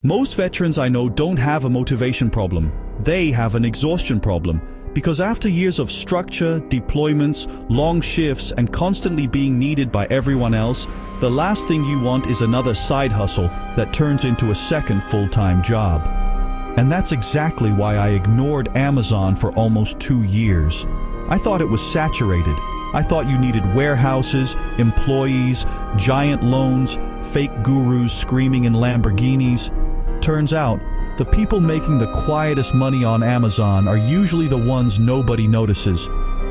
Most veterans I know don't have a motivation problem. They have an exhaustion problem. Because after years of structure, deployments, long shifts, and constantly being needed by everyone else, the last thing you want is another side hustle that turns into a second full-time job. And that's exactly why I ignored Amazon for almost 2 years. I thought it was saturated. I thought you needed warehouses, employees, giant loans, fake gurus screaming in Lamborghinis. Turns out, the people making the quietest money on Amazon are usually the ones nobody notices.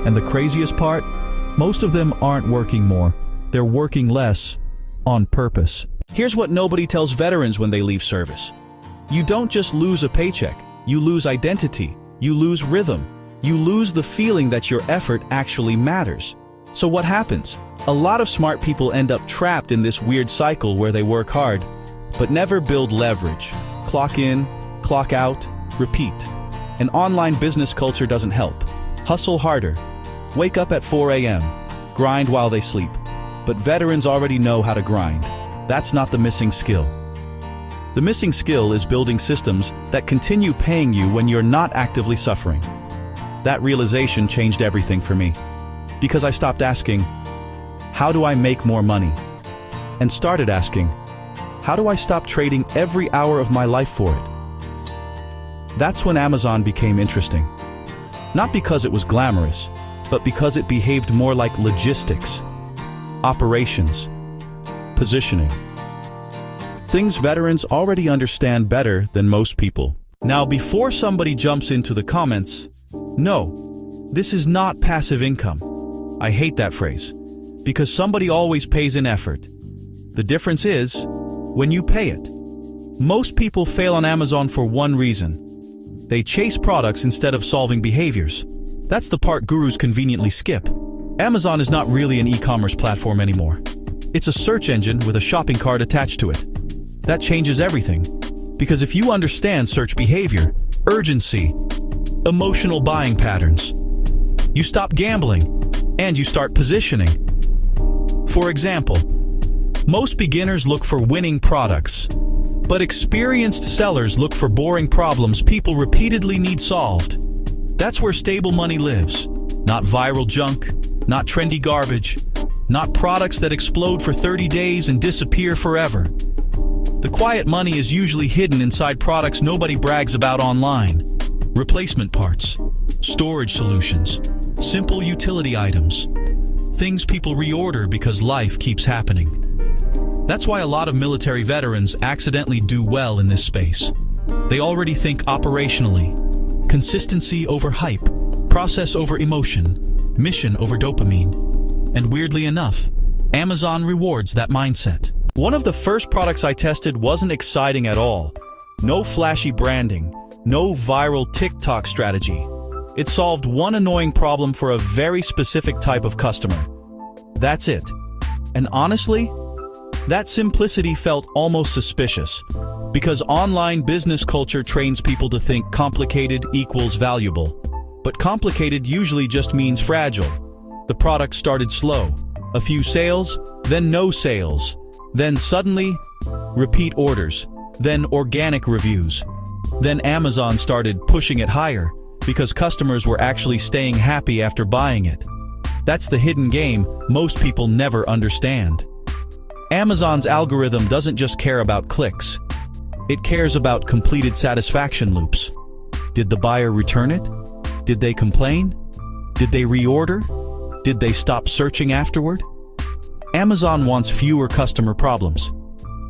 And the craziest part? Most of them aren't working more. They're working less, on purpose. Here's what nobody tells veterans when they leave service. You don't just lose a paycheck. You lose identity. You lose rhythm. You lose the feeling that your effort actually matters. So what happens? A lot of smart people end up trapped in this weird cycle where they work hard, but never build leverage. Clock in, clock out, repeat. An online business culture doesn't help. Hustle harder. Wake up at 4 a.m. Grind while they sleep. But veterans already know how to grind. That's not the missing skill. The missing skill is building systems that continue paying you when you're not actively suffering. That realization changed everything for me. Because I stopped asking, how do I make more money? And started asking, how do I stop trading every hour of my life for it? That's when Amazon became interesting. Not because it was glamorous, but because it behaved more like logistics, operations, positioning. Things veterans already understand better than most people. Now, before somebody jumps into the comments, no, this is not passive income. I hate that phrase, because somebody always pays in effort. The difference is when you pay it. Most people fail on Amazon for one reason. They chase products instead of solving behaviors. That's the part gurus conveniently skip. Amazon is not really an e-commerce platform anymore. It's a search engine with a shopping cart attached to it. That changes everything. Because if you understand search behavior, urgency, emotional buying patterns, you stop gambling and you start positioning. For example, most beginners look for winning products, but experienced sellers look for boring problems people repeatedly need solved. That's where stable money lives. Not viral junk, not trendy garbage, not products that explode for 30 days and disappear forever. The quiet money is usually hidden inside products nobody brags about online. Replacement parts, storage solutions, simple utility items, things people reorder because life keeps happening. That's why a lot of military veterans accidentally do well in this space. They already think operationally. Consistency over hype, process over emotion, mission over dopamine. And weirdly enough, Amazon rewards that mindset. One of the first products I tested wasn't exciting at all. No flashy branding, no viral TikTok strategy. It solved one annoying problem for a very specific type of customer. That's it. And honestly, that simplicity felt almost suspicious, because online business culture trains people to think complicated equals valuable. But complicated usually just means fragile. The product started slow. A few sales, then no sales. Then suddenly, repeat orders. Then organic reviews. Then Amazon started pushing it higher, because customers were actually staying happy after buying it. That's the hidden game most people never understand. Amazon's algorithm doesn't just care about clicks. It cares about completed satisfaction loops. Did the buyer return it? Did they complain? Did they reorder? Did they stop searching afterward? Amazon wants fewer customer problems.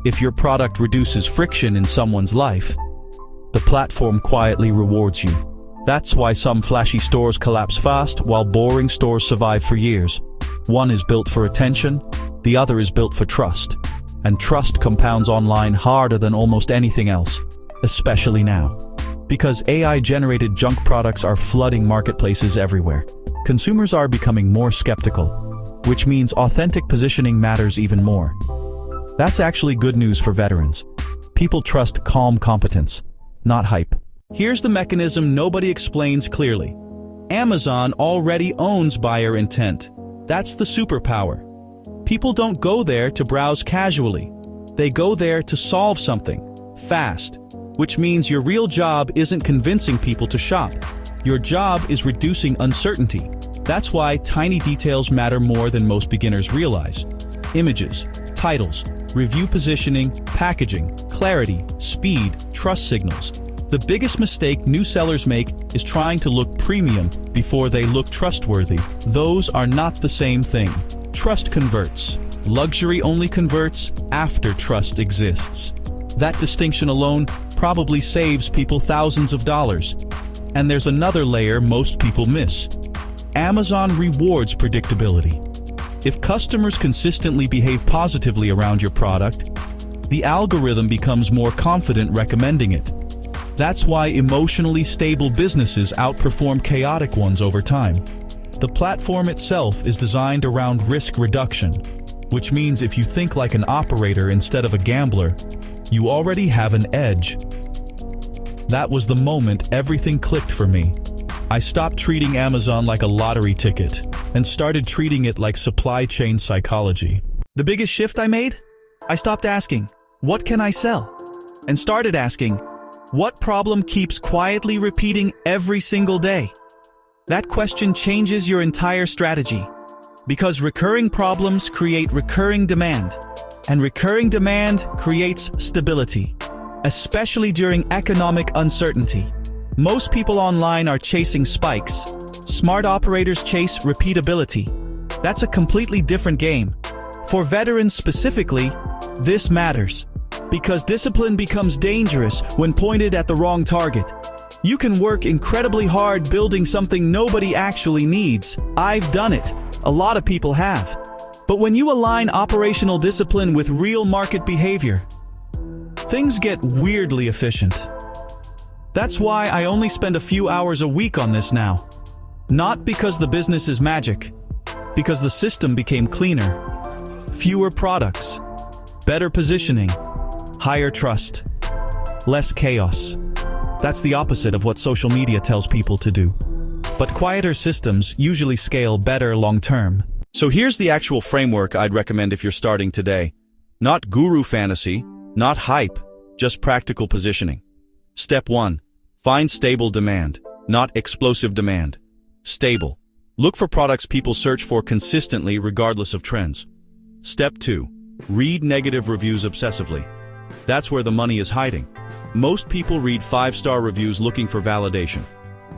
If your product reduces friction in someone's life, the platform quietly rewards you. That's why some flashy stores collapse fast while boring stores survive for years. One is built for attention, the other is built for trust. And trust compounds online harder than almost anything else, especially now. Because AI-generated junk products are flooding marketplaces everywhere. Consumers are becoming more skeptical, which means authentic positioning matters even more. That's actually good news for veterans. People trust calm competence, not hype. Here's the mechanism nobody explains clearly. Amazon already owns buyer intent. That's the superpower. People don't go there to browse casually. They go there to solve something, fast, which means your real job isn't convincing people to shop. Your job is reducing uncertainty. That's why tiny details matter more than most beginners realize. Images, titles, review positioning, packaging, clarity, speed, trust signals. The biggest mistake new sellers make is trying to look premium before they look trustworthy. Those are not the same thing. Trust converts. Luxury only converts after trust exists. That distinction alone probably saves people thousands of dollars. And there's another layer most people miss. Amazon rewards predictability. If customers consistently behave positively around your product, the algorithm becomes more confident recommending it. That's why emotionally stable businesses outperform chaotic ones over time. The platform itself is designed around risk reduction, which means if you think like an operator instead of a gambler, you already have an edge. That was the moment everything clicked for me. I stopped treating Amazon like a lottery ticket and started treating it like supply chain psychology. The biggest shift I made? I stopped asking, what can I sell? And started asking, what problem keeps quietly repeating every single day? That question changes your entire strategy. Because recurring problems create recurring demand, and recurring demand creates stability, especially during economic uncertainty. Most people online are chasing spikes. Smart operators chase repeatability. That's a completely different game. For veterans specifically, this matters, because discipline becomes dangerous when pointed at the wrong target. You can work incredibly hard building something nobody actually needs. I've done it. A lot of people have. But when you align operational discipline with real market behavior, things get weirdly efficient. That's why I only spend a few hours a week on this now. Not because the business is magic, because the system became cleaner. Fewer products, better positioning, higher trust, less chaos. That's the opposite of what social media tells people to do. But quieter systems usually scale better long-term. So here's the actual framework I'd recommend if you're starting today. Not guru fantasy, not hype, just practical positioning. Step 1. Find stable demand, not explosive demand. Stable. Look for products people search for consistently regardless of trends. Step 2. Read negative reviews obsessively. That's where the money is hiding. Most people read 5-star reviews looking for validation.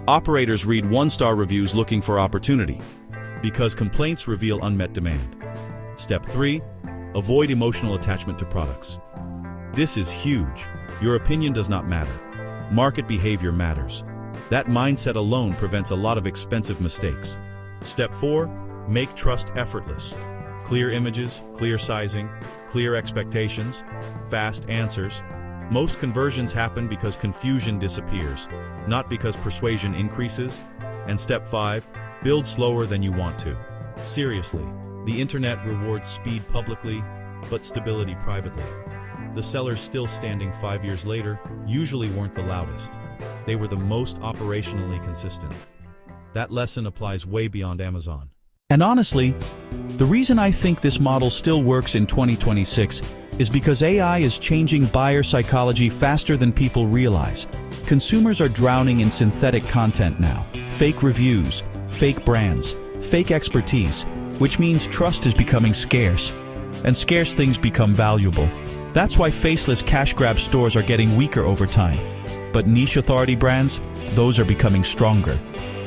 Operators read 1-star reviews looking for opportunity, because complaints reveal unmet demand. Step 3. Avoid emotional attachment to products. This is huge. Your opinion does not matter. Market behavior matters. That mindset alone prevents a lot of expensive mistakes. Step 4. Make trust effortless. Clear images, clear sizing, clear expectations, fast answers. Most conversions happen because confusion disappears, not because persuasion increases. And step 5, build slower than you want to. Seriously, the internet rewards speed publicly, but stability privately. The sellers still standing 5 years later usually weren't the loudest. They were the most operationally consistent. That lesson applies way beyond Amazon. And honestly, the reason I think this model still works in 2026 is because AI is changing buyer psychology faster than people realize. Consumers are drowning in synthetic content now. Fake reviews, fake brands, fake expertise, which means trust is becoming scarce. And scarce things become valuable. That's why faceless cash grab stores are getting weaker over time. But niche authority brands, those are becoming stronger.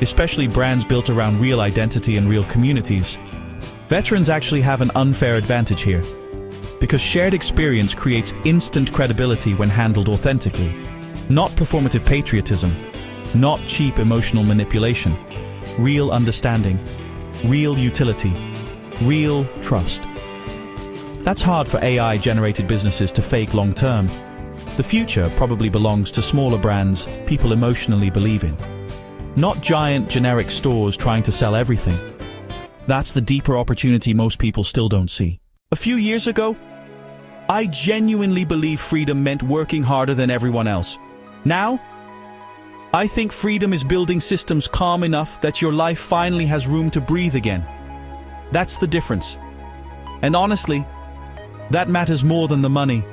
Especially brands built around real identity and real communities. Veterans actually have an unfair advantage here, because shared experience creates instant credibility when handled authentically. Not performative patriotism, not cheap emotional manipulation. Real understanding, real utility, real trust. That's hard for AI-generated businesses to fake long-term. The future probably belongs to smaller brands people emotionally believe in. Not giant, generic stores trying to sell everything. That's the deeper opportunity most people still don't see. A few years ago, I genuinely believed freedom meant working harder than everyone else. Now, I think freedom is building systems calm enough that your life finally has room to breathe again. That's the difference. And honestly, that matters more than the money.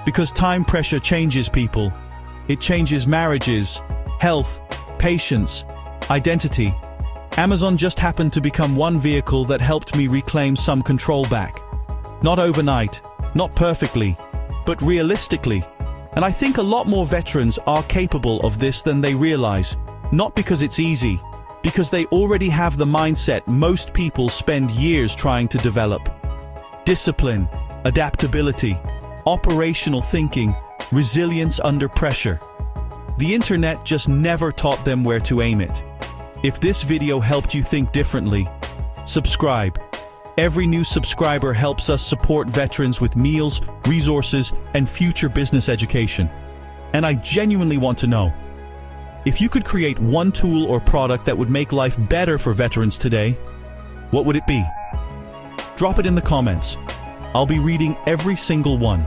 Because time pressure changes people. It changes marriages, health, patience, identity. Amazon just happened to become one vehicle that helped me reclaim some control back. Not overnight, not perfectly, but realistically. And I think a lot more veterans are capable of this than they realize. Not because it's easy, because they already have the mindset most people spend years trying to develop. Discipline, adaptability, operational thinking, resilience under pressure. The internet just never taught them where to aim it. If this video helped you think differently, subscribe. Every new subscriber helps us support veterans with meals, resources, and future business education. And I genuinely want to know, if you could create one tool or product that would make life better for veterans today, what would it be? Drop it in the comments. I'll be reading every single one.